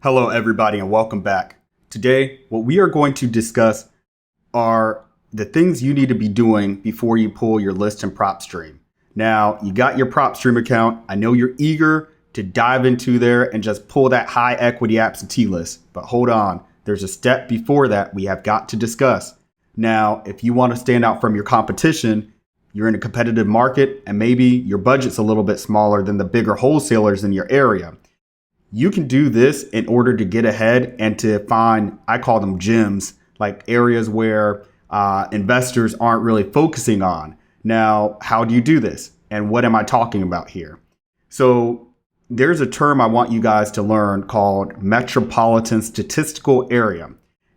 Hello, everybody, and welcome back. Today, what we are going to discuss are the things you need to be doing before you pull your list in Propstream. Now, you got your Propstream account. I know you're eager to dive into there and just pull that high equity absentee list. But hold on, there's a step before that we have got to discuss. Now, if you want to stand out from your competition, you're in a competitive market and maybe your budget's a little bit smaller than the bigger wholesalers in your area. You can do this in order to get ahead and to find, I call them gems, like areas where investors aren't really focusing on. Now, how do you do this? And what am I talking about here? So there's a term I want you guys to learn called metropolitan statistical area.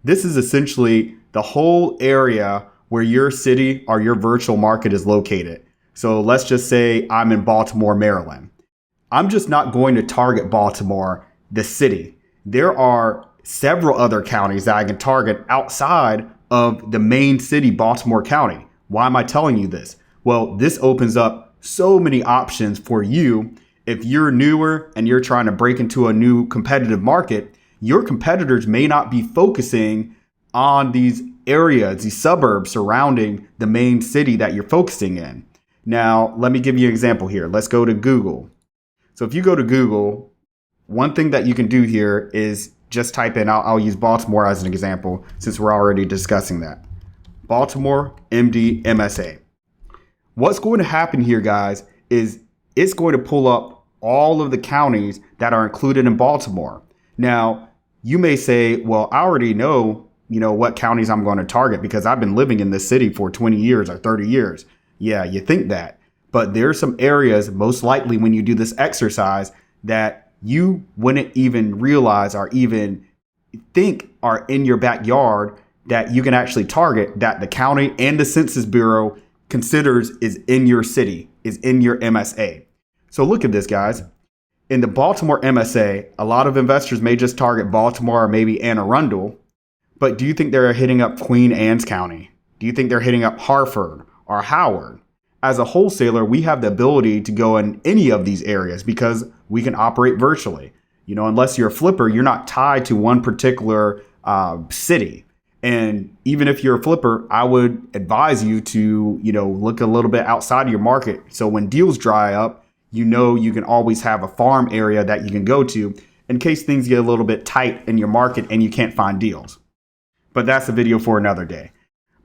This is essentially the whole area where your city or your virtual market is located. So let's just say I'm in Baltimore, Maryland. I'm just not going to target Baltimore, the city. There are several other counties that I can target outside of the main city, Baltimore County. Why am I telling you this? Well, this opens up so many options for you. If you're newer and you're trying to break into a new competitive market, your competitors may not be focusing on these areas, these suburbs surrounding the main city that you're focusing in. Now, let me give you an example here. Let's go to Google. So if you go to Google, one thing that you can do here is just type in, I'll use Baltimore as an example since we're already discussing that. Baltimore MD MSA. What's going to happen here, guys, is it's going to pull up all of the counties that are included in Baltimore. Now, you may say, well, I already know, what counties I'm going to target because I've been living in this city for 20 years or 30 years. Yeah, you think that. But there are some areas, most likely when you do this exercise, that you wouldn't even realize or even think are in your backyard that you can actually target, that the county and the Census Bureau considers is in your city, is in your MSA. So look at this, guys. In the Baltimore MSA, a lot of investors may just target Baltimore or maybe Anne Arundel. But do you think they're hitting up Queen Anne's County? Do you think they're hitting up Hartford or Howard? As a wholesaler, we have the ability to go in any of these areas because we can operate virtually. Unless you're a flipper, you're not tied to one particular city. And even if you're a flipper, I would advise you to, look a little bit outside of your market. So when deals dry up, you can always have a farm area that you can go to in case things get a little bit tight in your market and you can't find deals. But that's a video for another day.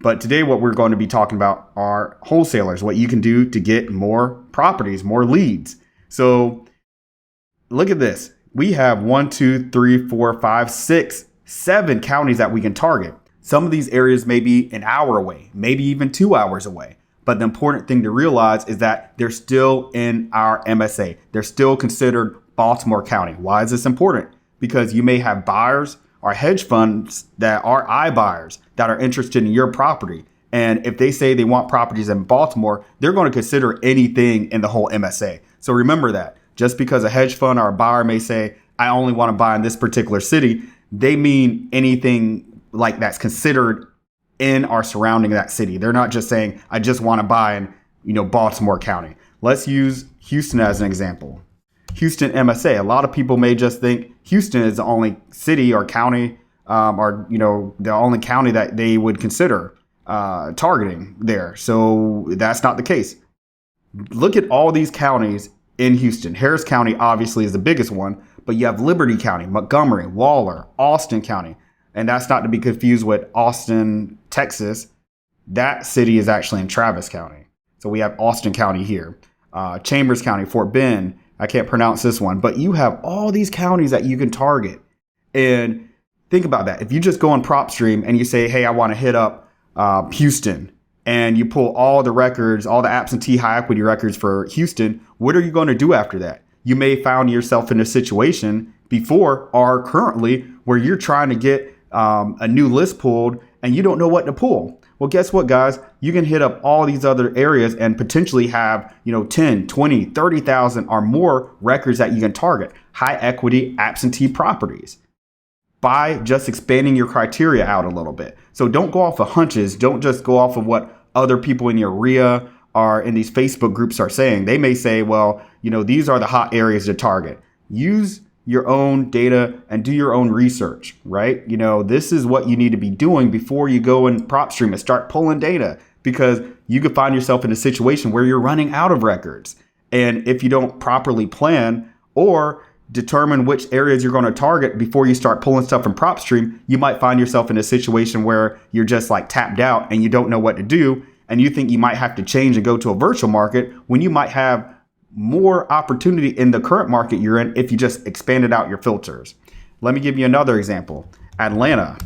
But today what we're going to be talking about are wholesalers, what you can do to get more properties, more leads. So look at this. We have 1, 2, 3, 4, 5, 6, 7 counties that we can target. Some of these areas may be an hour away, maybe even 2 hours away. But the important thing to realize is that they're still in our MSA. They're still considered Baltimore County. Why is this important? Because you may have buyers or hedge funds that are iBuyers that are interested in your property. And if they say they want properties in Baltimore, they're going to consider anything in the whole MSA. So remember that just because a hedge fund or a buyer may say, I only want to buy in this particular city, they mean anything like that's considered in or surrounding that city. They're not just saying, I just want to buy in, Baltimore County. Let's use Houston as an example. Houston MSA. A lot of people may just think Houston is the only city or county or the only county that they would consider targeting there. So that's not the case. Look at all these counties in Houston. Harris County obviously is the biggest one, but you have Liberty County, Montgomery, Waller, Austin County. And that's not to be confused with Austin, Texas. That city is actually in Travis County. So we have Austin County here. Chambers County, Fort Bend. I can't pronounce this one, but you have all these counties that you can target. And think about that. If you just go on Propstream and you say, hey, I want to hit up Houston, and you pull all the records, all the absentee high equity records for Houston, what are you going to do after that? You may find yourself in a situation before or currently where you're trying to get a new list pulled and you don't know what to pull. Well, guess what, guys? You can hit up all these other areas and potentially have, 10, 20, 30,000 or more records that you can target. High equity absentee properties by just expanding your criteria out a little bit. So don't go off of hunches. Don't just go off of what other people in your area or in these Facebook groups are saying. They may say, well, these are the hot areas to target. Use your own data and do your own research, right? You know, this is what you need to be doing before you go in Propstream and start pulling data, because you could find yourself in a situation where you're running out of records. And if you don't properly plan or determine which areas you're going to target before you start pulling stuff from Propstream, you might find yourself in a situation where you're just like tapped out and you don't know what to do. And you think you might have to change and go to a virtual market when you might have more opportunity in the current market you're in if you just expanded out your filters. Let me give you another example. Atlanta.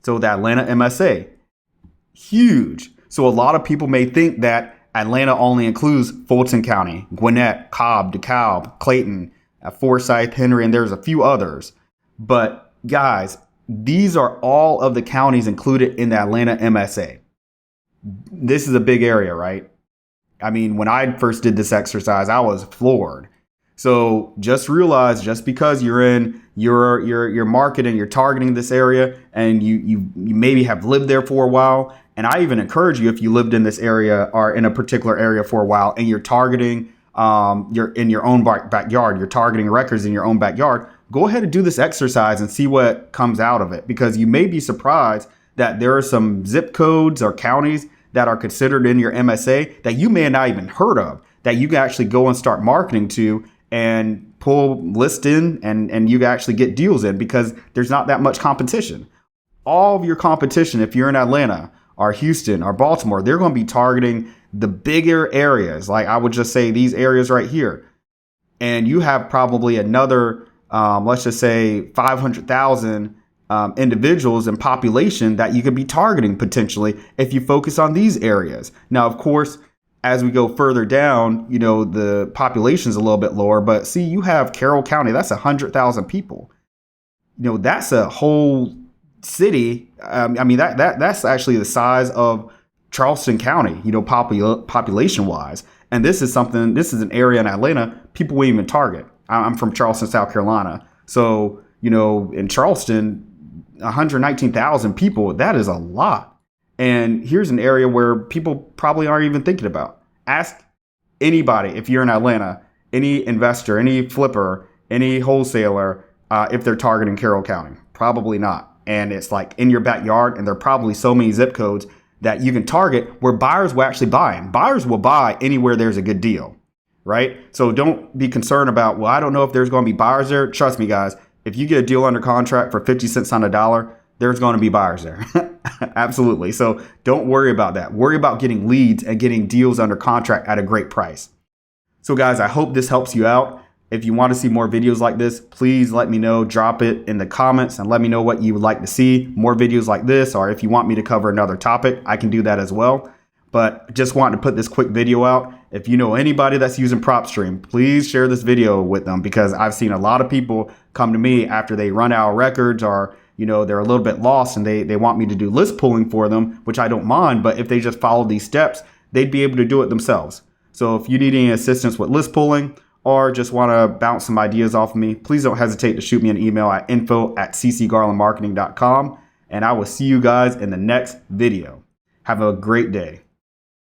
So the Atlanta MSA, huge. So a lot of people may think that Atlanta only includes Fulton County, Gwinnett, Cobb, DeKalb, Clayton, Forsyth, Henry, and there's a few others. But guys, these are all of the counties included in the Atlanta MSA. This is a big area, right? I mean, when I first did this exercise, I was floored. So just realize, just because you're in your market and you're targeting this area and you maybe have lived there for a while, and I even encourage you, if you lived in this area or in a particular area for a while and you're targeting, you're in your own backyard, you're targeting records in your own backyard, go ahead and do this exercise and see what comes out of it, because you may be surprised that there are some zip codes or counties that are considered in your MSA that you may have not even heard of, that you can actually go and start marketing to and pull lists in, and you can actually get deals in, because there's not that much competition. All of your competition, if you're in Atlanta or Houston or Baltimore, they're going to be targeting the bigger areas. Like I would just say these areas right here. And you have probably another, let's just say 500,000 individuals in population that you could be targeting potentially if you focus on these areas. Now, of course, as we go further down, you know, the population's a little bit lower, but see, you have Carroll County, that's 100,000 people. You know, that's a whole city. I mean, that's actually the size of Charleston County, you know, population wise. And this is an area in Atlanta people wouldn't even target. I'm from Charleston, South Carolina. So, you know, in Charleston, 119,000 people, that is a lot. And here's an area where people probably aren't even thinking about. Ask anybody, if you're in Atlanta, any investor, any flipper, any wholesaler, if they're targeting Carroll County. Probably not. And it's like in your backyard, and there are probably so many zip codes that you can target where buyers will actually buy. And buyers will buy anywhere there's a good deal, right? So don't be concerned about, well, I don't know if there's going to be buyers there. Trust me, guys, if you get a deal under contract for 50 cents on a dollar, there's going to be buyers there. Absolutely. So don't worry about that. Worry about getting leads and getting deals under contract at a great price. So guys, I hope this helps you out. If you want to see more videos like this, please let me know. Drop it in the comments and let me know what you would like to see. More videos like this, or if you want me to cover another topic, I can do that as well. But just wanted to put this quick video out. If you know anybody that's using Propstream, please share this video with them, because I've seen a lot of people come to me after they run out of records, or you know, they're a little bit lost and they want me to do list pulling for them, which I don't mind. But if they just follow these steps, they'd be able to do it themselves. So if you need any assistance with list pulling, or just want to bounce some ideas off of me, please don't hesitate to shoot me an email at info@c.c.garlandmarketing.com. And I will see you guys in the next video. Have a great day.